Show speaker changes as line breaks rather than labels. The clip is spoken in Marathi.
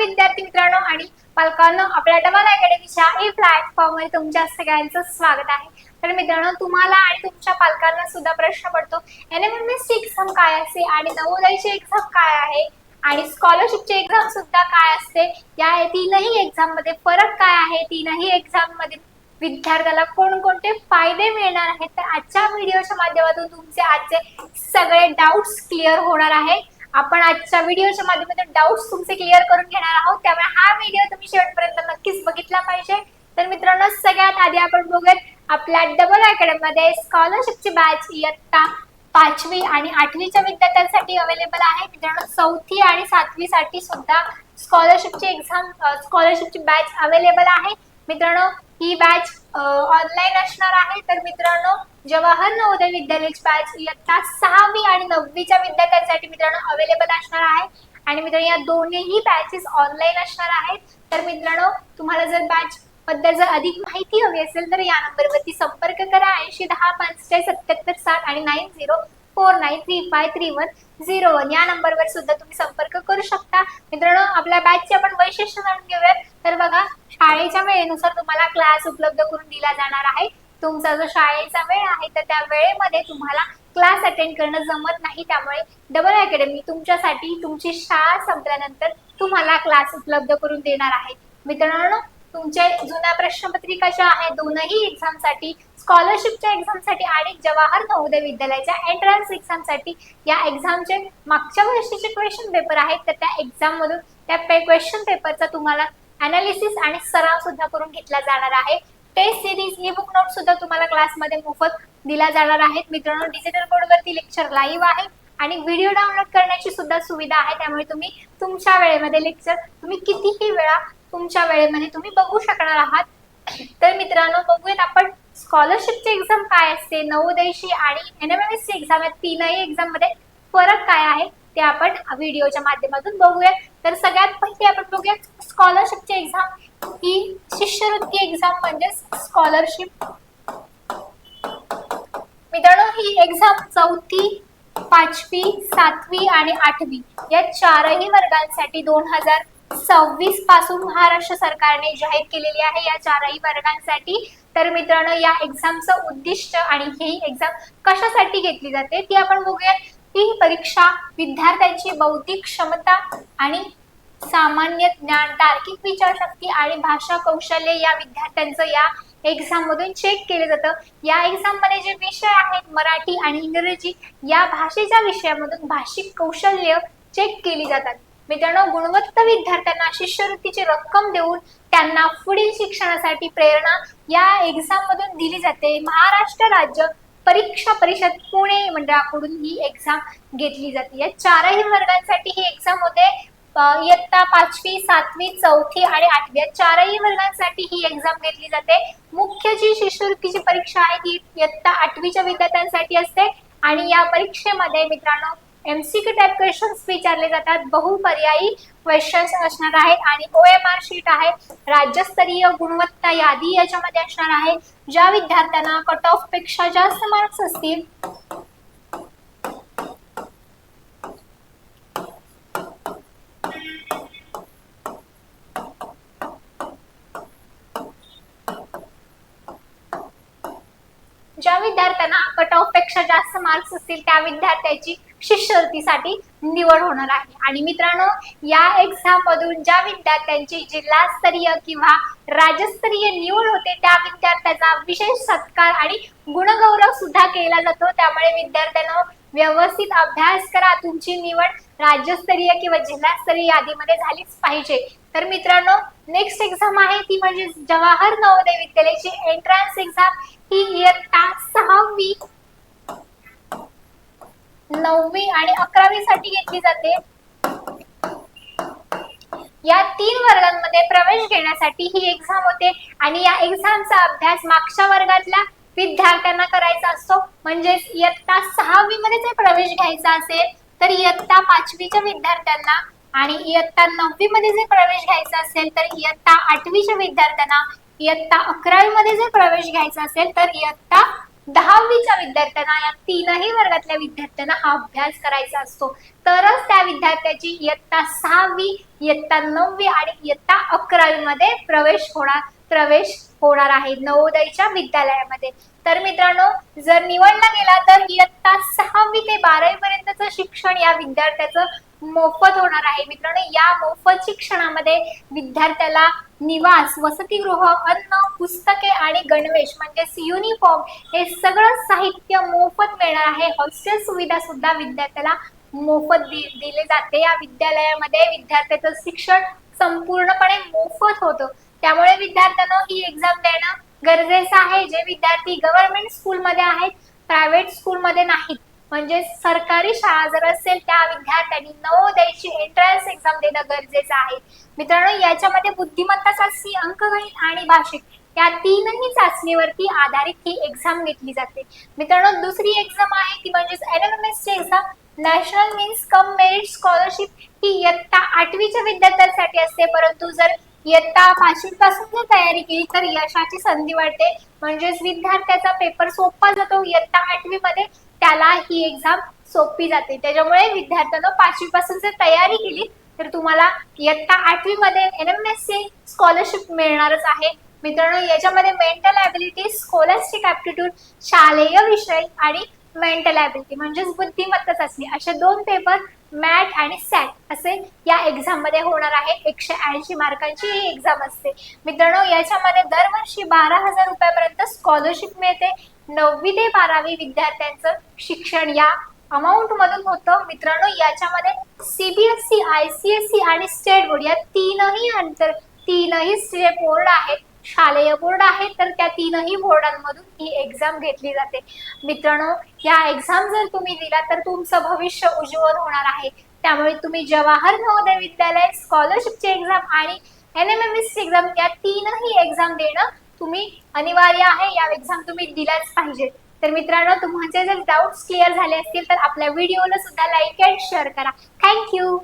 विद्यार्थी मित्रांनो आणि पालकांनो, आपल्या डबल अकॅडमीच्या ई प्लॅटफॉर्मवर तुमच्या सगळ्यांचं स्वागत आहे। तर मित्रांनो, तुम्हाला आणि तुमच्या पालकांना सुद्धा प्रश्न पडतो एनएमएमएसची एक्झाम काय असते आणि नवोदयची एक्झाम काय आहे आणि स्कॉलरशिपची एक्झाम सुद्धा काय असते, या तीनही एक्झाम मध्ये फरक काय आहे, तीनही एक्झाम मध्ये विद्यार्थ्याला कोणकोणते फायदे मिळणार आहेत। तर आजच्या व्हिडिओच्या माध्यमातून तुमचे आजचे सगळे डाउट्स क्लिअर होणार आहे। आपण आजच्या व्हिडिओच्या माध्यमातून डाउट्स तुमचे क्लिअर करून घेणार आहोत, त्यामुळे हा व्हिडिओ तुम्ही शेवटपर्यंत नक्कीच बघितला पाहिजे। तर मित्रांनो, सगळ्यात आधी आपण बघूयात आपल्या डबल अकॅडमी मध्ये स्कॉलरशिपची बॅच इयत्ता 5वी आणि 8वीच्या विद्यार्थ्यांसाठी अवेलेबल आहे। मित्रांनो, 4थी आणि 7वी साठी सुद्धा स्कॉलरशिपची बॅच अवेलेबल आहे। मित्रांनो, ही बॅच ऑनलाईन असणार आहे। तर मित्रांनो, जवाहर नवोदय विद्यालयाची बॅच इयत्ता 6वी आणि 9वीच्या विद्यार्थ्यांसाठी मित्रांनो अवेलेबल असणार आहे। आणि मित्रांनो, या दोन्ही बॅचेस ऑनलाईन असणार आहेत। तर मित्रांनो, तुम्हाला जर बॅच बद्दल जर अधिक माहिती हवी असेल तर या नंबरवरती संपर्क करा 8010 6577 आणि 9049353101 या नंबरवर सुद्धा तुम्ही संपर्क करू शकता। मित्रांनो, आपल्या बॅचचे आपण वैशिष्ट्य जाणून घेऊयात। तर बघा, शाळेच्या वेळेनुसार तुम्हाला क्लास उपलब्ध करून दिला जाणार आहे। तुमचा जो शाळेचा वेळ आहे तर त्या वेळेमध्ये तुम्हाला क्लास अटेंड करणं जमत नाही, त्यामुळे डबल अकॅडमी तुमच्यासाठी तुमची शाळा संपल्यानंतर तुम्हाला क्लास उपलब्ध करून देणार आहे। मित्रांनो, तुमच्या जुन्या प्रश्नपत्रिका ज्या आहेत दोनही एक्झामसाठी, स्कॉलरशिपच्या एक्झामसाठी आणि जवाहर नवोदय विद्यालयाच्या एंट्रन्स एक्झामसाठी, या एक्झामचे मागच्या वर्षीचे क्वेश्चन पेपर आहेत, तर त्या एक्झाम मधून त्या क्वेश्चन पेपरचा तुम्हाला अनालिसिस आणि सराव सुद्धा करून घेतला जाणार आहे। Test series e book note सुद्धा तुम्हाला क्लासमध्ये मोफत दिला जाणार आहे। मित्रांनो, डिजिटल बोर्डवरती लेक्चर लाईव्ह आहे आणि व्हिडिओ डाउनलोड करण्याची सुद्धा सुविधा आहे, त्यामुळे तुम्ही तुमच्या वेळेमध्ये लेक्चर तुम्ही कितीही वेळा तुमच्या वेळेमध्ये तुम्ही बघू शकणार आहात। तर मित्रांनो, बघूयात आपण स्कॉलरशिपची एक्झाम काय असते, नवोदयची आणि एनएमएमएसची एक्झाम, या तीनही एक्झाम मध्ये फरक काय आहे ते आपण व्हिडिओच्या माध्यमातून बघूया। तर सगळ्यात पहिले आपण बघूया स्कॉलरशिपची एक्झाम ही शिष्यवृत्ती एक्झाम म्हणजे स्कॉलरशिप। मित्रांनो, ही एक्झाम 4थी 5वी 7वी आणि 8वी या चारही वर्गांसाठी 2026 पासून महाराष्ट्र सरकारने जाहीर केलेली आहे, या चारही वर्गांसाठी। तर मित्रांनो, या एक्झामचं उद्दिष्ट आणि ही एक्झाम कशासाठी घेतली जाते ती आपण बघूया। ही परीक्षा विद्यार्थ्यांची बौद्धिक क्षमता आणि सामान्य ज्ञान, तार्किक विचारशक्ती आणि भाषा कौशल्य या विद्यार्थ्यांचं या एक्झाम मधून चेक केले जातं। या एक्झाम मध्ये जे विषय आहेत मराठी आणि इंग्रजी या भाषेच्या विषयामधून भाषिक कौशल्य चेक केली जातात। मित्रांनो, गुणवत्ता विद्यार्थ्यांना शिष्यवृत्तीची रक्कम देऊन त्यांना पुढील शिक्षणासाठी प्रेरणा या एक्झाम मधून दिली जाते। महाराष्ट्र राज्य परीक्षा परिषद पुणे मंडळाकडून ही एक्झाम घेतली जाते। या चारही वर्गांसाठी ही एक्झाम होते। इयत्ता 5वी 7वी 4थी आणि 8वी या चारही वर्गांसाठी ही एक्झाम घेतली जाते। मुख्य जी शिष्यवृत्तीची परीक्षा आहे ती इयत्ता 8वीच्या विद्यार्थ्यांसाठी असते आणि या परीक्षेमध्ये मित्रांनो एमसीक्यू टाइप क्वेश्चन्स विचारले जातात, बहुपर्यायी क्वेश्चन्स असणार आहेत आणि ओएमआर शीट आहे, राज्यस्तरीय गुणवत्ता यादी याच्यामध्ये असणार आहे। ज्या विद्यार्थ्यांना कट ऑफ पेक्षा जास्त मार्क्स असतील कट ऑफ पेक्षा जास्त मार्क्स असतील त्या विद्यार्थ्याची शिष्यवृत्तीसाठी निवड होणार आहे। आणि मित्रांनो, या एक्झाम मधून ज्या विद्यार्थ्यांची जिल्हास्तरीय किंवा राज्यस्तरीय निवड होते त्या विद्यार्थ्याचा विशेष सत्कार आणि गुणगौरव सुद्धा केला जातो। त्यामुळे विद्यार्थ्यांनो, व्यवस्थित अभ्यास करा, तुमची निवड राज्यस्तरीय किंवा जिल्हास्तरीय यादीमध्ये झालीच पाहिजे। तर मित्रांनो, नेक्स्ट एक्झाम आहे ती म्हणजे जवाहर नवोदय विद्यालयाची एंट्रन्स एक्झाम। ही इयत्ता 6वी 9वी आणि 11वी साठी घेतली जाते। या तीन वर्गांमध्ये प्रवेश घेण्यासाठी ही एक्झाम होते आणि या एक्झामचा अभ्यास मागच्या वर्गातल्या विद्यार्थ्यांना करायचा असतो। म्हणजे इयत्ता 6वी मध्ये जर प्रवेश घ्यायचा असेल तर इयत्ता 5वीच्या विद्यार्थ्यांना आणि इयत्ता 9वी मध्ये जर प्रवेश घ्यायचा असेल तर इयत्ता 8वीच्या विद्यार्थ्यांना, इयत्ता 11वी मध्ये जर प्रवेश घ्यायचा असेल तर इयत्ता 10वीच्या विद्यार्थ्यांना, या तीनही वर्गातल्या विद्यार्थ्यांना हा अभ्यास करायचा असतो. तरच त्या विद्यार्थ्याची इयत्ता 6वी, इयत्ता 9वी आणि इयत्ता 11वी मध्ये प्रवेश होणार आहे नवोदयच्या विद्यालयामध्ये. तर मित्रांनो, जर निवडला गेला तर इयत्ता 6वी ते 12वी पर्यंतचं शिक्षण या विद्यार्थ्याचं मोफत होणार आहे. मित्रांनो, या मोफत शिक्षणामध्ये विद्यार्थ्याला निवास, वसतिगृह, अन्न, पुस्तके आणि गणवेश म्हणजेच युनिफॉर्म हे सगळं साहित्य मोफत मिळणार आहे. हॉस्टेल सुविधा सुद्धा विद्यार्थ्याला मोफत दिले जाते. या विद्यालयामध्ये विद्यार्थ्याचं शिक्षण संपूर्णपणे मोफत होतं. त्यामुळे विद्यार्थ्यांना ही एक्झाम देणं गरजेचं आहे. जे विद्यार्थी गव्हर्नमेंट स्कूलमध्ये आहेत, प्रायव्हेट स्कूलमध्ये नाहीत, म्हणजे सरकारी शाळा जर असेल त्या विद्यार्थ्यांनी नवोदयची एंट्रन्स एक्झाम देणं गरजेचं आहे. मित्रांनो, याच्यामध्ये बुद्धिमत्ता चाचणी, अंकगणित आणि भाषिक या तीनही चाचणीवरती आधारित ही एक्झाम घेतली जाते. मित्रांनो, दुसरी एक्झाम आहे ती म्हणजे NMMS ची exam, national means cum merit scholarship. ही इयत्ता 8वीच्या विद्यार्थ्यांसाठी असते, परंतु जर इयत्ता 5वी पासून जर तयारी केली तर यशाची संधी वाढते. म्हणजेच विद्यार्थ्याचा पेपर सोपा जातो इयत्ता 8वी मध्ये, त्याला ही एक्झाम सोपी जाते. त्याच्यामुळे विद्यार्थ्यांना 5वी पासून जर तयारी केली तर तुम्हाला इयत्ता 8वी मध्ये NMMS स्कॉलरशिप मिळणारच आहे. मित्रांनो, याच्यामध्ये मेंटल ॲबिलिटी, स्कॉलस्टिक ॲप्टिट्यूड, शालेय विषय आणि मेंटल ॲबिलिटी म्हणजेच बुद्धिमत्ता चाचणी असे 2 पेपर, मॅट आणि सॅट असे या एक्झाम मध्ये होणार आहे. 180 मार्कांची ही एक्झाम असते. मित्रांनो, याच्यामध्ये दरवर्षी 12,000 रुपयापर्यंत स्कॉलरशिप मिळते. 9वी ते 12वी विद्यार्थ्यांचं शिक्षण या अमाऊंट मधून होतं. मित्रांनो, याच्यामध्ये CBSE, ICSE आणि स्टेट बोर्ड या तीनही स्टेट बोर्ड आहेत, शालेय बोर्ड आहेत, तर त्या तीनही बोर्डांमधून ही एक्झाम घेतली जाते. मित्रांनो, या एक्झाम जर तुम्ही दिला तर तुमचं भविष्य उज्ज्वल होणार आहे. त्यामुळे तुम्ही जवाहर नवोदय विद्यालय स्कॉलरशिपची एक्झाम आणि NMMS एक्झाम या तीनही एक्झाम देणं तुम्ही अनिवार्य आहे. या एक्झाम तुम्ही दिल्याच पाहिजे. तर मित्रांनो, तुमचे जर डाऊट्स क्लिअर झाले असतील तर आपल्या व्हिडिओला सुद्धा लाईक आणि शेअर करा. थँक्यू.